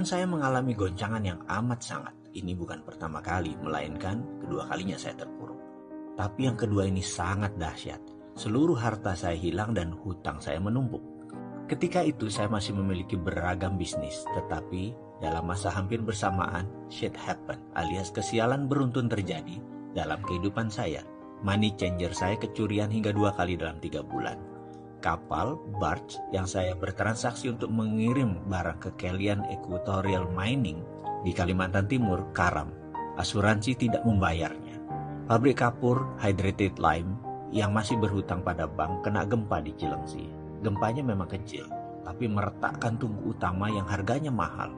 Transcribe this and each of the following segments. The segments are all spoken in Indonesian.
Saya mengalami goncangan yang amat sangat. Ini bukan pertama kali, melainkan kedua kalinya saya terpuruk. Tapi yang kedua ini sangat dahsyat. Seluruh harta saya hilang dan hutang saya menumpuk. Ketika itu saya masih memiliki beragam bisnis, tetapi dalam masa hampir bersamaan, shit happen alias kesialan beruntun terjadi dalam kehidupan saya. Money changer saya kecurian hingga 2 kali dalam 3 bulan. Kapal, barge, yang saya bertransaksi untuk mengirim barang ke Kelian Equatorial Mining di Kalimantan Timur, karam. Asuransi tidak membayarnya. Pabrik kapur Hydrated Lime yang masih berhutang pada bank kena gempa di Cilengsi. Gempanya memang kecil, tapi meretakkan tungku utama yang harganya mahal.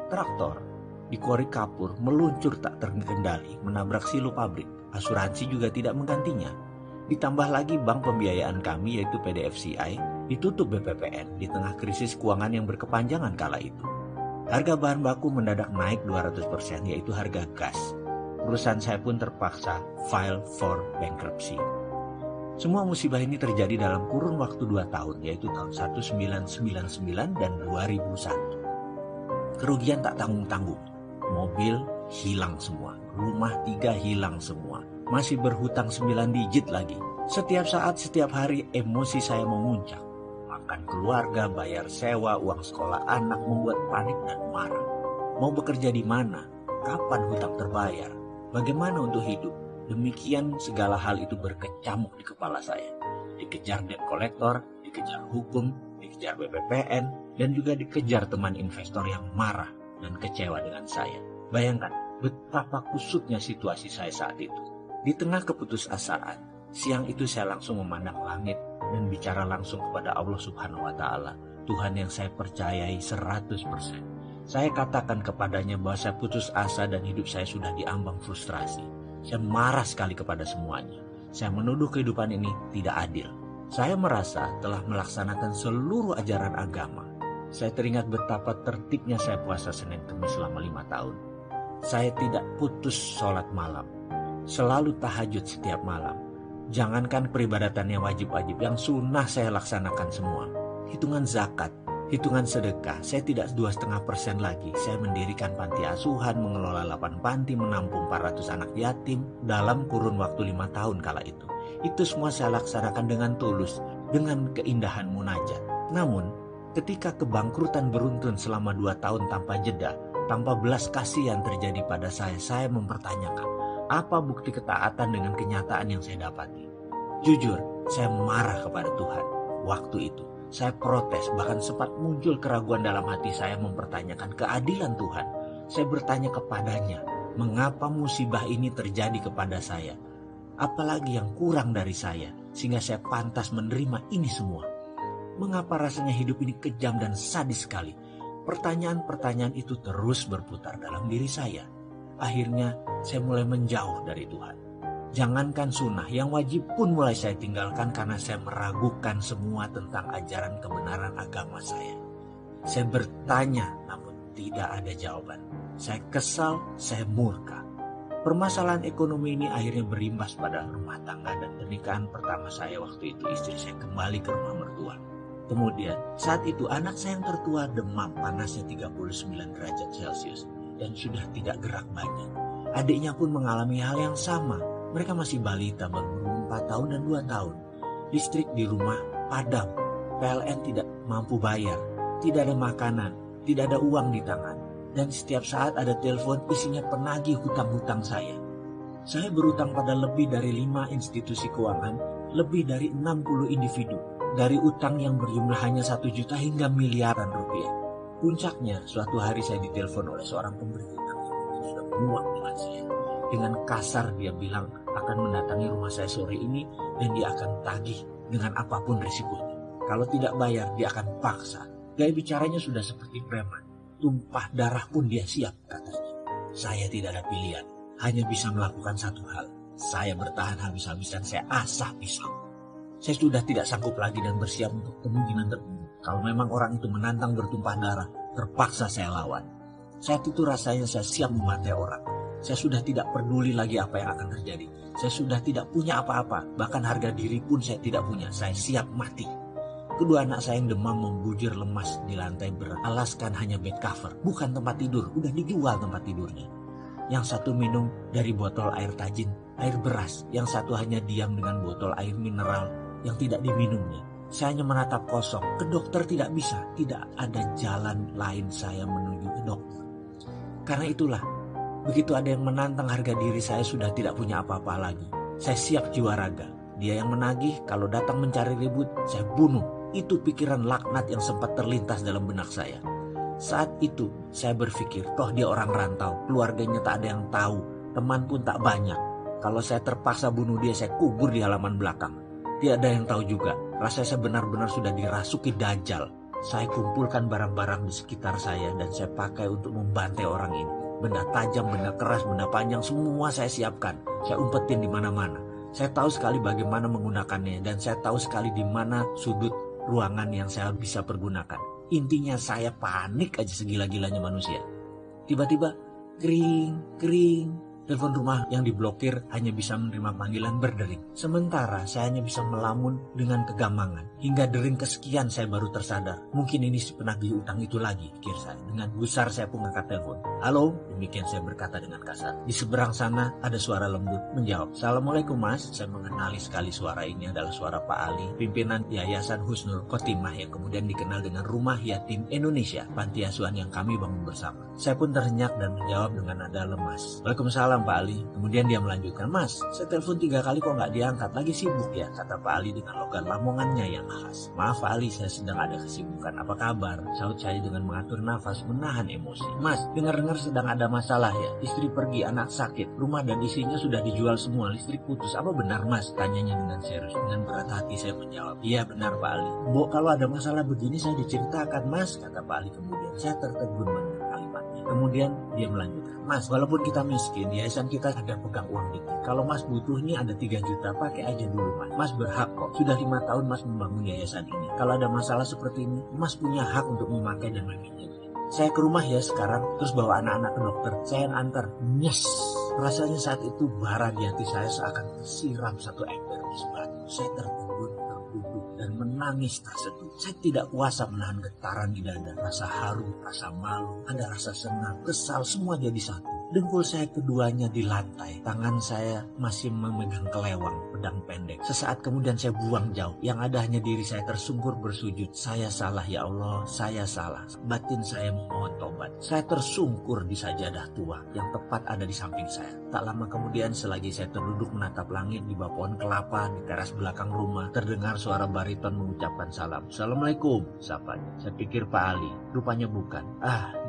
Traktor di kuari kapur meluncur tak terkendali menabrak silo pabrik. Asuransi juga tidak menggantinya. Ditambah lagi bank pembiayaan kami yaitu PDFCI ditutup BPPN di tengah krisis keuangan yang berkepanjangan kala itu. Harga bahan baku mendadak naik 200% yaitu harga gas. Perusahaan saya pun terpaksa file for bankruptcy. Semua musibah ini terjadi dalam kurun waktu 2 tahun yaitu tahun 1999 dan 2001. Kerugian tak tanggung-tanggung. Mobil hilang semua, rumah 3 hilang semua. Masih berhutang 9 digit lagi. Setiap saat, setiap hari emosi saya memuncak. Makan keluarga, bayar sewa, uang sekolah anak membuat panik dan marah. Mau bekerja di mana? Kapan hutang terbayar? Bagaimana untuk hidup? Demikian segala hal itu berkecamuk di kepala saya. Dikejar debt collector, dikejar hukum, dikejar BPPN, dan juga dikejar teman investor yang marah dan kecewa dengan saya. Bayangkan betapa kusutnya situasi saya saat itu. Di tengah keputusasaan, siang itu saya langsung memandang langit dan bicara langsung kepada Allah Subhanahu wa Ta'ala, Tuhan yang saya percayai 100%. Saya katakan kepadanya bahwa saya putus asa dan hidup saya sudah diambang frustrasi. Saya marah sekali kepada semuanya. Saya menuduh kehidupan ini tidak adil. Saya merasa telah melaksanakan seluruh ajaran agama. Saya teringat betapa tertibnya saya puasa Senin Kamis selama 5 tahun. Saya tidak putus sholat malam. Selalu tahajud setiap malam. Jangankan peribadatan yang wajib-wajib, yang sunnah saya laksanakan semua. Hitungan zakat, hitungan sedekah, saya tidak 2,5% lagi. Saya mendirikan panti asuhan, mengelola 8 panti, menampung 400 anak yatim dalam kurun waktu 5 tahun kala itu. Itu semua saya laksanakan dengan tulus, dengan keindahan munajat. Namun, ketika kebangkrutan beruntun selama 2 tahun tanpa jeda, tanpa belas kasihan terjadi pada saya mempertanyakan, apa bukti ketaatan dengan kenyataan yang saya dapati? Jujur, saya marah kepada Tuhan. Waktu itu, saya protes, bahkan sempat muncul keraguan dalam hati saya mempertanyakan keadilan Tuhan. Saya bertanya kepadanya, mengapa musibah ini terjadi kepada saya? Apalagi yang kurang dari saya, sehingga saya pantas menerima ini semua? Mengapa rasanya hidup ini kejam dan sadis sekali? Pertanyaan-pertanyaan itu terus berputar dalam diri saya. Akhirnya saya mulai menjauh dari Tuhan. Jangankan sunnah, yang wajib pun mulai saya tinggalkan karena saya meragukan semua tentang ajaran kebenaran agama saya. Saya bertanya namun tidak ada jawaban. Saya kesal, saya murka. Permasalahan ekonomi ini akhirnya berimbas pada rumah tangga dan pernikahan pertama saya waktu itu. Istri saya kembali ke rumah mertua. Kemudian saat itu anak saya yang tertua demam, panasnya 39 derajat Celcius. Dan sudah tidak gerak banyak. Adiknya pun mengalami hal yang sama. Mereka masih balita, baru 4 tahun dan 2 tahun. Listrik di rumah padam. PLN tidak mampu bayar. Tidak ada makanan. Tidak ada uang di tangan. Dan setiap saat ada telepon isinya penagih hutang-hutang saya. Saya berutang pada lebih dari 5 institusi keuangan, lebih dari 60 individu. Dari utang yang berjumlah hanya 1 juta hingga miliaran rupiah. Puncaknya, suatu hari saya ditelepon oleh seorang pemberi hutang yang mungkin sudah muak dengan saya. Dengan kasar dia bilang akan mendatangi rumah saya sore ini dan dia akan tagih dengan apapun risikonya. Kalau tidak bayar, dia akan paksa. Gaya bicaranya sudah seperti preman. Tumpah darah pun dia siap, katanya. Saya tidak ada pilihan, hanya bisa melakukan satu hal. Saya bertahan habis-habisan, saya asah pisau. Saya sudah tidak sanggup lagi dan bersiap untuk kemungkinan terburuk. Kalau memang orang itu menantang bertumpah darah, terpaksa saya lawan. Saat itu rasanya saya siap memakai orang. Saya sudah tidak peduli lagi apa yang akan terjadi. Saya sudah tidak punya apa-apa, bahkan harga diri pun saya tidak punya. Saya siap mati. Kedua anak saya yang demam membujur lemas di lantai beralaskan hanya bed cover, bukan tempat tidur, udah dijual tempat tidurnya. Yang satu minum dari botol air tajin, air beras. Yang satu hanya diam dengan botol air mineral yang tidak diminumnya. Saya hanya menatap kosong. Ke dokter tidak bisa, tidak ada jalan lain saya menuju ke dokter. Karena itulah, begitu ada yang menantang harga diri saya sudah tidak punya apa-apa lagi. Saya siap jiwa raga. Dia yang menagih, kalau datang mencari ribut, saya bunuh. Itu pikiran laknat yang sempat terlintas dalam benak saya. Saat itu saya berpikir, toh dia orang rantau, keluarganya tak ada yang tahu, teman pun tak banyak. Kalau saya terpaksa bunuh dia, saya kubur di halaman belakang. Tidak ada yang tahu juga, rasanya saya benar-benar sudah dirasuki dajjal. Saya kumpulkan barang-barang di sekitar saya dan saya pakai untuk membantai orang ini. Benda tajam, benda keras, benda panjang, semua saya siapkan. Saya umpetin di mana-mana. Saya tahu sekali bagaimana menggunakannya dan saya tahu sekali di mana sudut ruangan yang saya bisa pergunakan. Intinya saya panik aja segila-gilanya manusia. Tiba-tiba kering. Telepon rumah yang diblokir hanya bisa menerima panggilan berdering. Sementara saya hanya bisa melamun dengan kegamangan. Hingga dering kesekian saya baru tersadar. Mungkin ini si penagih utang itu lagi, pikir saya. Dengan gusar saya pun angkat telepon. Halo, demikian saya berkata dengan kasar. Di seberang sana ada suara lembut menjawab. Assalamualaikum mas. Saya mengenali sekali suara ini adalah suara Pak Ali, pimpinan Yayasan Husnul Khotimah yang kemudian dikenal dengan Rumah Yatim Indonesia, panti asuhan yang kami bangun bersama. Saya pun terhenyak dan menjawab dengan nada lemas. Waalaikumsalam Pak Ali. Kemudian dia melanjutkan, mas, saya telepon 3 kali kok nggak diangkat, lagi sibuk ya, kata Pak Ali dengan logat lamongannya yang khas. Maaf Pak Ali, saya sedang ada kesibukan, apa kabar? Saut saya dengan mengatur nafas, menahan emosi. Mas, dengar-dengar sedang ada masalah ya, istri pergi, anak sakit, rumah dan isinya sudah dijual semua, listrik putus, apa benar mas? Tanyanya dengan serius. Dengan berat hati saya menjawab, iya benar Pak Ali. Mbok, kalau ada masalah begini saya diceritakan mas, kata Pak Ali kemudian. Saya tertegun mendengar kalimatnya. Kemudian dia melanjutkan, mas, walaupun kita miskin, yayasan kita ada pegang uang dikit. Kalau mas butuh nih ada 3 juta, pakai aja dulu mas. Mas berhak kok, sudah 5 tahun mas membangun yayasan ini. Kalau ada masalah seperti ini, mas punya hak untuk memakai dan meminjam. Saya ke rumah ya sekarang, terus bawa anak-anak ke dokter. Saya yang antar. Yes, rasanya saat itu bara di hati saya seakan tersiram satu ember es batu. Saya tertegun, terduduk, dan menangis terseduh. Saya tidak kuasa menahan getaran di dada. Rasa haru, rasa malu, ada rasa senang, kesal, semua jadi satu. Dengkul saya keduanya di lantai. Tangan saya masih memegang kelewang, pedang pendek. Sesaat kemudian saya buang jauh. Yang ada hanya diri saya tersungkur bersujud. Saya salah ya Allah, saya salah. Batin saya memohon tobat. Saya tersungkur di sajadah tua yang tepat ada di samping saya. Tak lama kemudian selagi saya terduduk menatap langit di bawah pohon kelapa di teras belakang rumah, terdengar suara bariton mengucapkan salam. Assalamualaikum, sapanya. Saya pikir Pak Ali, rupanya bukan.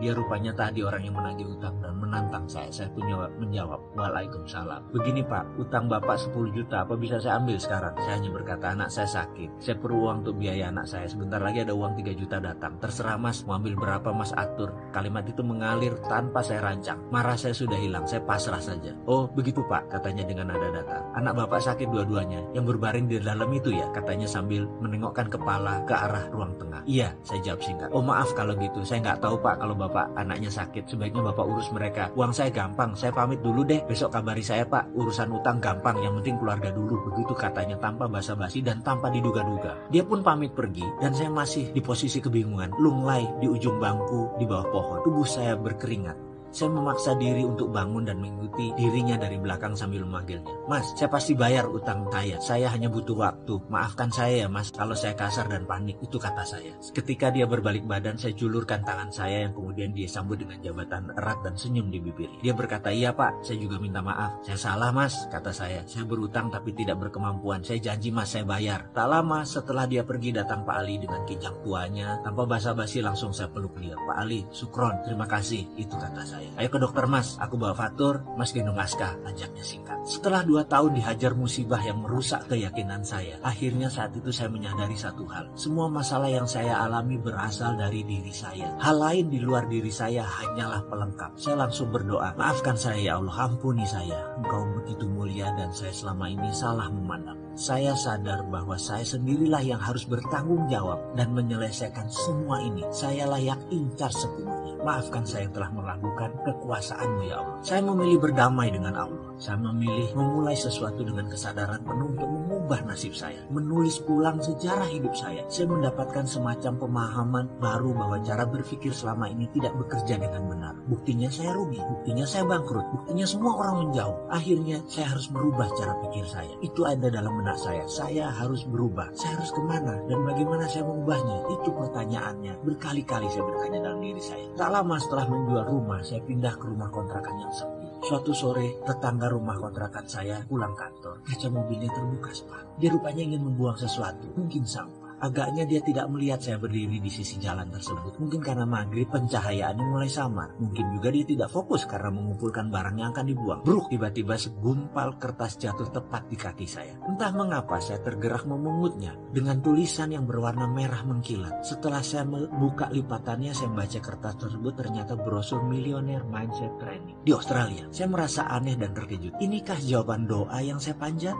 Dia rupanya tadi orang yang menagih utang dan menantang saya pun menjawab, waalaikumsalam. Begini Pak, utang Bapak 10 juta, apa bisa saya ambil sekarang? Saya hanya berkata, anak saya sakit, saya perlu uang untuk biaya anak saya, sebentar lagi ada uang 3 juta datang. Terserah mas, mau ambil berapa mas atur. Kalimat itu mengalir tanpa saya rancang. Marah saya sudah hilang, saya pasrah saja. Oh begitu Pak, katanya dengan nada datar. Anak Bapak sakit dua-duanya, yang berbaring di dalam itu ya, katanya sambil menengokkan kepala ke arah ruang tengah. Iya, saya jawab singkat. Oh maaf kalau gitu, saya nggak tahu Pak kalau Bapak anaknya sakit, sebaiknya Bapak urus mereka. Uang saya gampang, saya pamit dulu deh. Besok kabari saya Pak, urusan utang gampang, yang penting keluarga dulu. Begitu katanya tanpa basa-basi dan tanpa diduga-duga. Dia pun pamit pergi dan saya masih di posisi kebingungan. Lunglai di ujung bangku di bawah pohon. Tubuh saya berkeringat. Saya memaksa diri untuk bangun dan mengikuti dirinya dari belakang sambil memanggilnya. Mas, saya pasti bayar utang saya hanya butuh waktu. Maafkan saya ya mas, kalau saya kasar dan panik, itu kata saya. Ketika dia berbalik badan, saya julurkan tangan saya yang kemudian dia sambut dengan jabatan erat dan senyum di bibir. Dia berkata, iya pak, saya juga minta maaf. Saya salah mas, kata saya. Saya berutang tapi tidak berkemampuan. Saya janji mas, saya bayar. Tak lama setelah dia pergi datang Pak Ali dengan kijang tuanya. Tanpa basa-basi langsung saya peluk dia. Pak Ali, syukron, terima kasih, itu kata saya. Ayo ke dokter mas, aku bawa fatur, mas gendong Aska, ajaknya singkat. Setelah 2 tahun dihajar musibah yang merusak keyakinan saya, akhirnya saat itu saya menyadari satu hal. Semua masalah yang saya alami berasal dari diri saya. Hal lain di luar diri saya hanyalah pelengkap. Saya langsung berdoa, maafkan saya ya Allah, ampuni saya. Engkau begitu mulia dan saya selama ini salah memandang. Saya sadar bahwa saya sendirilah yang harus bertanggung jawab dan menyelesaikan semua ini. Saya layak incar sepenuhnya. maafkan saya yang telah meragukan kekuasaan-Mu ya Allah. Saya memilih berdamai dengan Allah. Saya memilih memulai sesuatu dengan kesadaran penuh untuk mengubah nasib saya, menulis ulang sejarah hidup saya. Saya mendapatkan semacam pemahaman baru bahwa cara berpikir selama ini tidak bekerja dengan benar. Buktinya saya rugi, buktinya saya bangkrut, buktinya semua orang menjauh. Akhirnya saya harus merubah cara pikir saya. Itu ada dalam benak saya. Saya harus berubah. Saya harus kemana dan bagaimana saya mengubahnya? Itu pertanyaannya. Berkali-kali saya bertanya dalam diri saya. Tak lama setelah menjual rumah, saya pindah ke rumah kontrakan yang sepi. Suatu sore, tetangga rumah kontrakan saya pulang kantor. Kaca mobilnya terbuka separuh. Dia rupanya ingin membuang sesuatu, mungkin sampah. Agaknya dia tidak melihat saya berdiri di sisi jalan tersebut. Mungkin karena maghrib pencahayaannya mulai samar. Mungkin juga dia tidak fokus karena mengumpulkan barang yang akan dibuang. Bruk, tiba-tiba segumpal kertas jatuh tepat di kaki saya. Entah mengapa saya tergerak memungutnya dengan tulisan yang berwarna merah mengkilat. Setelah saya membuka lipatannya, saya membaca kertas tersebut, ternyata brosur Millionaire Mindset Training di Australia. Saya merasa aneh dan terkejut. Inikah jawaban doa yang saya panjat?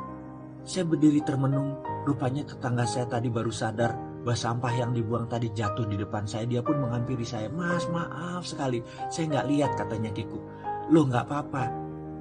Saya berdiri termenung. Rupanya tetangga saya tadi baru sadar bahwa sampah yang dibuang tadi jatuh di depan saya. Dia pun menghampiri saya. Mas, maaf sekali, saya nggak lihat, katanya kikuk. Loh, nggak apa-apa,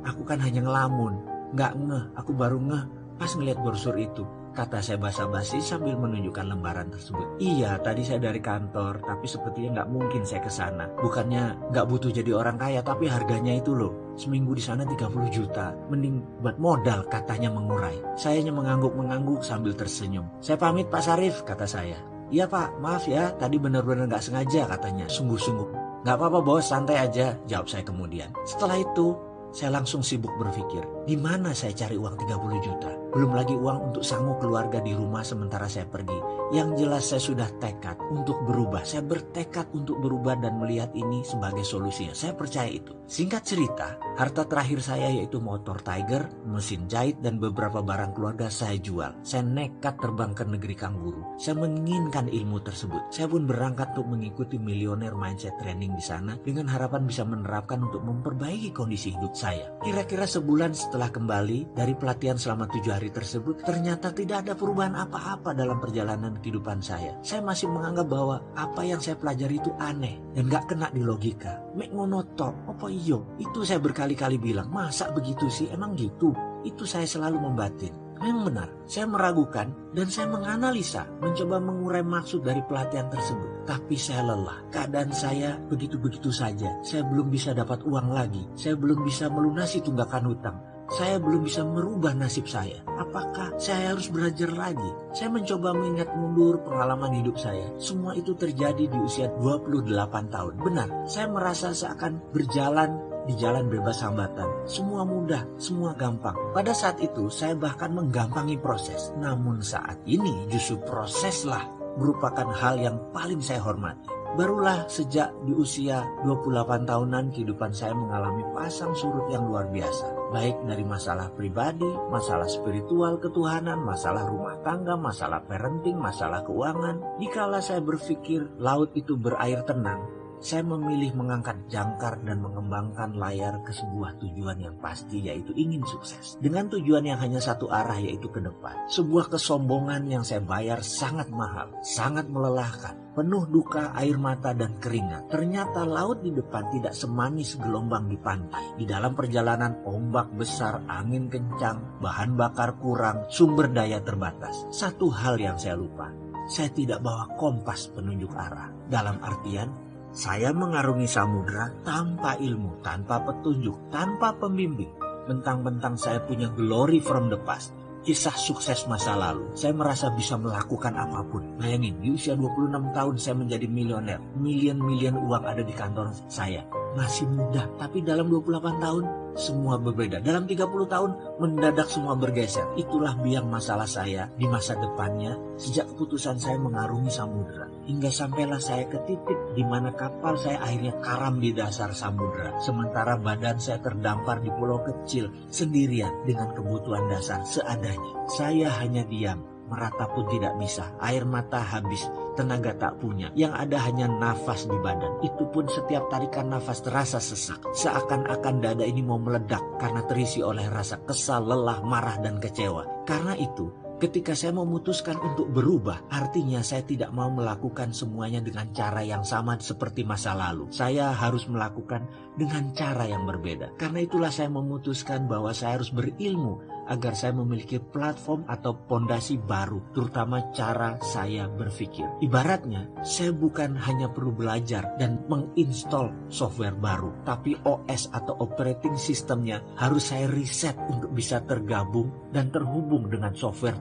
aku kan hanya ngelamun, nggak ngeh, aku baru ngeh pas ngeliat brosur itu, kata saya basa-basi sambil menunjukkan lembaran tersebut. Iya, tadi saya dari kantor, tapi sepertinya nggak mungkin saya ke sana. Bukannya nggak butuh jadi orang kaya, tapi harganya itu loh, seminggu di sana 30 juta. Mending buat modal, katanya mengurai. Saya hanya mengangguk-mengangguk sambil tersenyum. Saya pamit Pak Sarif, kata saya. Iya Pak, maaf ya, tadi benar-benar nggak sengaja, katanya sungguh-sungguh. Nggak apa-apa bos, santai aja, jawab saya kemudian. Setelah itu, saya langsung sibuk berpikir, di mana saya cari uang 30 juta? Belum lagi uang untuk sanggup keluarga di rumah sementara saya pergi. Yang jelas saya sudah tekad untuk berubah. Saya bertekad untuk berubah dan melihat ini sebagai solusinya. Saya percaya itu. Singkat cerita, harta terakhir saya yaitu motor Tiger, mesin jahit, dan beberapa barang keluarga saya jual. Saya nekat terbang ke negeri kanguru. Saya menginginkan ilmu tersebut. Saya pun berangkat untuk mengikuti Millionaire Mindset Training di sana dengan harapan bisa menerapkan untuk memperbaiki kondisi hidup saya. Kira-kira sebulan setelah kembali dari pelatihan selama 7 hari tersebut, ternyata tidak ada perubahan apa-apa dalam perjalanan kehidupan saya. Saya masih menganggap bahwa apa yang saya pelajari itu aneh dan gak kena di logika. Mek monoton, apa iyo? Itu saya berkali-kali bilang, masa begitu sih? Emang gitu? Itu saya selalu membatin. Memang benar, saya meragukan dan saya menganalisa, mencoba mengurai maksud dari pelatihan tersebut. Tapi saya lelah, keadaan saya begitu-begitu saja. Saya belum bisa dapat uang lagi, saya belum bisa melunasi tunggakan hutang. Saya belum bisa merubah nasib saya. Apakah saya harus belajar lagi? Saya mencoba mengingat mundur pengalaman hidup saya. Semua itu terjadi di usia 28 tahun. Benar, saya merasa seakan berjalan di jalan bebas hambatan. Semua mudah, semua gampang. Pada saat itu saya bahkan menggampangi proses. Namun saat ini justru proseslah merupakan hal yang paling saya hormati. Barulah sejak di usia 28 tahunan kehidupan saya mengalami pasang surut yang luar biasa. Baik dari masalah pribadi, masalah spiritual, ketuhanan, masalah rumah tangga, masalah parenting, masalah keuangan. Dikala saya berpikir laut itu berair tenang, saya memilih mengangkat jangkar dan mengembangkan layar ke sebuah tujuan yang pasti, yaitu ingin sukses. Dengan tujuan yang hanya satu arah, yaitu ke depan. Sebuah kesombongan yang saya bayar sangat mahal, sangat melelahkan, penuh duka, air mata, dan keringat. Ternyata laut di depan tidak semanis gelombang di pantai. Di dalam perjalanan, ombak besar, angin kencang, bahan bakar kurang, sumber daya terbatas. Satu hal yang saya lupa, saya tidak bawa kompas penunjuk arah. Dalam artian, saya mengarungi samudera tanpa ilmu, tanpa petunjuk, tanpa pembimbing. Bentang-bentang saya punya glory from the past, kisah sukses masa lalu. Saya merasa bisa melakukan apapun. Bayangin, di usia 26 tahun saya menjadi milioner. Milion-milion uang ada di kantor saya. Masih muda, tapi dalam 28 tahun semua berbeda. Dalam 30 tahun mendadak semua bergeser. Itulah biang masalah saya di masa depannya sejak keputusan saya mengarungi samudera. Hingga sampailah saya ke titik di mana kapal saya akhirnya karam di dasar samudera. Sementara badan saya terdampar di pulau kecil sendirian dengan kebutuhan dasar seadanya. Saya hanya diam, meratap pun tidak bisa, air mata habis, tenaga tak punya, yang ada hanya nafas di badan. Itu pun setiap tarikan nafas terasa sesak, seakan-akan dada ini mau meledak karena terisi oleh rasa kesal, lelah, marah, dan kecewa. Karena itu, Ketika saya memutuskan untuk berubah, artinya saya tidak mau melakukan semuanya dengan cara yang sama seperti masa lalu. Saya harus melakukan dengan cara yang berbeda. Karena itulah saya memutuskan bahwa saya harus berilmu agar saya memiliki platform atau pondasi baru, terutama cara saya berpikir. Ibaratnya, saya bukan hanya perlu belajar dan menginstall software baru, tapi OS atau operating systemnya harus saya riset untuk bisa tergabung dan terhubung dengan software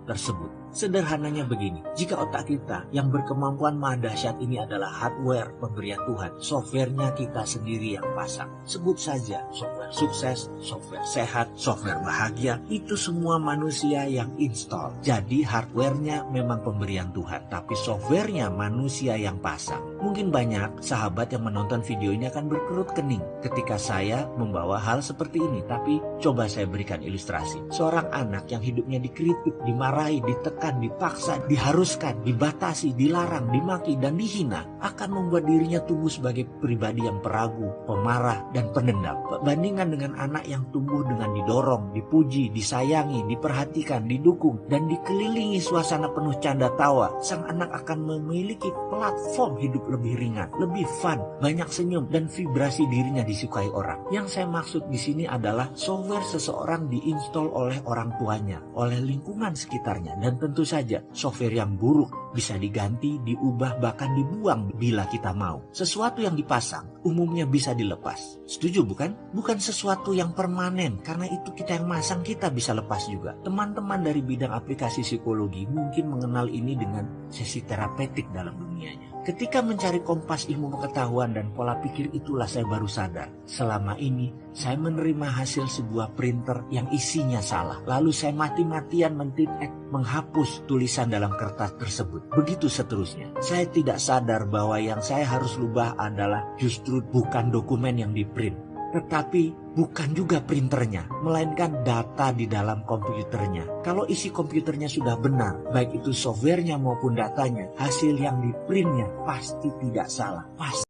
tersebut. Sederhananya begini, jika otak kita yang berkemampuan maha dahsyat ini adalah hardware pemberian Tuhan, softwarenya kita sendiri yang pasang. Sebut saja software sukses, software sehat, software bahagia, itu semua manusia yang install. Jadi hardwarenya memang pemberian Tuhan, tapi softwarenya manusia yang pasang. Mungkin banyak sahabat yang menonton video ini akan berkerut kening ketika saya membawa hal seperti ini, tapi coba saya berikan ilustrasi. Seorang anak yang hidupnya dikritik, dimarahi, ditekan, dipaksa, diharuskan, dibatasi, dilarang, dimaki, dan dihina akan membuat dirinya tumbuh sebagai pribadi yang peragu, pemarah, dan pendendam. Bandingkan dengan anak yang tumbuh dengan didorong, dipuji, disayangi, diperhatikan, didukung, dan dikelilingi suasana penuh canda tawa, sang anak akan memiliki platform hidup lebih ringan, lebih fun, banyak senyum, dan vibrasi dirinya disukai orang. Yang saya maksud di sini adalah software seseorang diinstal oleh orang tuanya, oleh lingkungan sekitarnya, dan tentu saja software yang buruk bisa diganti, diubah, bahkan dibuang bila kita mau. Sesuatu yang dipasang umumnya bisa dilepas. Setuju bukan? Bukan sesuatu yang permanen, karena itu kita yang masang, kita bisa lepas juga. Teman-teman dari bidang aplikasi psikologi mungkin mengenal ini dengan sesi terapeutik dalam dunianya. Ketika mencari kompas ilmu pengetahuan dan pola pikir itulah saya baru sadar. Selama ini saya menerima hasil sebuah printer yang isinya salah. Lalu saya mati-matian menghapus tulisan dalam kertas tersebut. Begitu seterusnya. Saya tidak sadar bahwa yang saya harus rubah adalah justru bukan dokumen yang di-print, tetapi bukan juga printernya, melainkan data di dalam komputernya. Kalau isi komputernya sudah benar, baik itu softwarenya maupun datanya, hasil yang di-printnya pasti tidak salah. Pasti